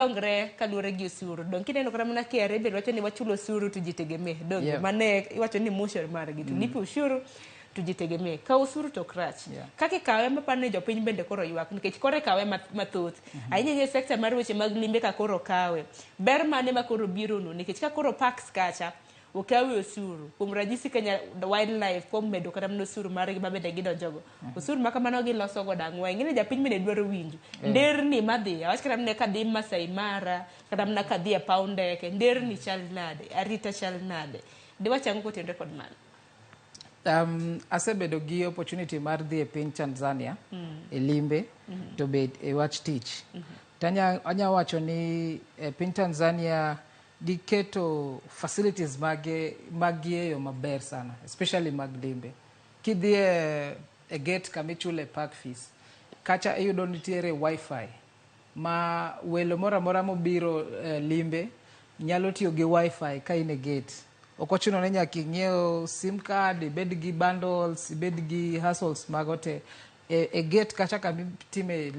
dongre kaluwore gi osuru. Dong kineno kata mana KRA bende wacho ni wachulo osuru tujitegemee. Dong mane iwacho ni mushar margi tulipi ushuru tujitegemee. Ka osuru to krach. Kaka ikawe mapane jopiny bende koro ywak nikech koro ikawe mathoth. Ahinya sekta mar weche mag limbe ka koro kawe. Ber mane ma koro biro no nikech ka koro parks kacha okawe osuru. Kuom ranyisi Kenya Wildlife kuom medo kata mana osuru margi mabende gidonjogo. Osuru ma kamano giloso go dang'we. Ng'eni japiny bende dwaro winjo. Nderni madhi, awach kata mana kadhi Masai Mara, kata mana kadhi e paw ndeke, nderni chal nade, arita chal nade. Diwach ang'o kotenore kod mano? Asebedo gi opportunity mar dhi e piny Tanzania e limbe to bed e wach tich. Anya wacho ni e piny Tanzania giketo facilities magieyo maber sana, especially mag limbe. Kidhi e gate kamichule park fees, kacha iyudo nitiere wifi ma welo mora mobiro limbe nyalo tiyo gi wifi ka in e gate. Ok ochuno ni nyaka ing'iew sim card, ibed gi bundles, ibed gi hassles magote. E gate kacha kamitime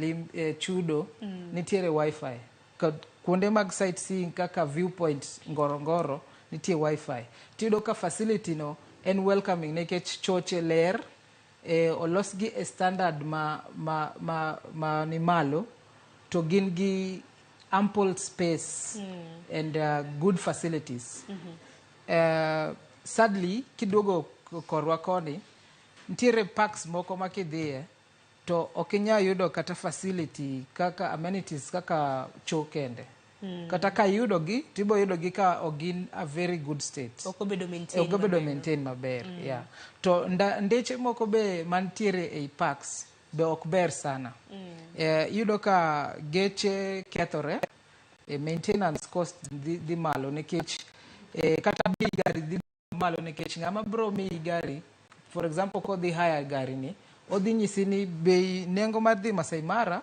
chudo nitiere wifi. Kuonde mag sightseeing kaka viewpoint Ngorongoro nitie wifi. Tiyudo ka facility no en welcoming nikech choche ler, olos gi e standard ma ni malo, to gin gi ample space and good facilities. Sadly, kiduogo korwa koni, nitiere parks moko makidhie, to okinya yudo kata facility kaka amenities kaka choo kende. Kata ka yudo gi, tibo yudo gi ka ogin a very good state. Okobedo maintain maber. Yeah. To ndeche moko be mantiere ei parks be ok ber sana. Yudo ka geche kethore, maintenance cost di malo nikech kata bei gari di malo nikech ng'ama bro mi gari, for example kodhi hire gari ni, odhi nyisi ni bei nengo mar dhi Masai Mara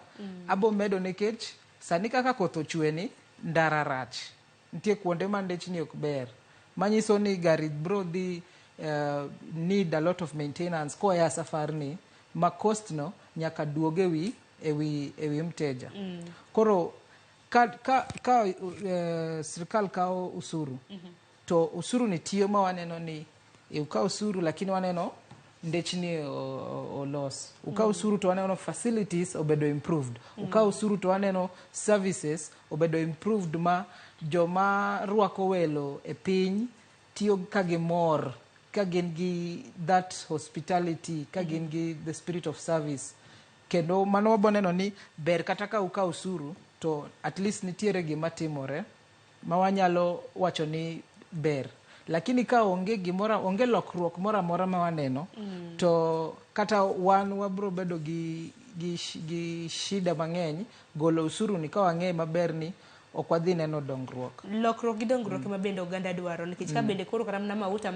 abo medo nikech sani kaka koth ochwe ni ndara rach. Nitie kuonde ma ndechni ok ber. Manyiso ni gari bro dhi need a lot of maintenance koya safar ni, ma cost no nyaka duoge ewi mteja. Koro ka sirkal kao usuru, to usuru ni tiyo ma waneno ni uka usuru lakini waneno ndechni olos. Uka usuru to waneno facilities obedo improved. Uka usuru to waneno services obedo improved ma joma rwako welo e piny tiyo kagimor, kagin gi that hospitality, kagin gi the spirit of service. Kendo mano waboneno ni ber kata ka uka usuru to at least nitiere gima timore ma wanyalo wacho ni ber. Lakini ka onge lokruok mora ma waneno, to kata wan wabro bedo gi shida mang'eny golo usuru ni ka wang'e maber ni ok wadhi neno dongruok. Lokruok gi dongruok ma bende oganda dwaro nikech ka bende koro kata mana mauta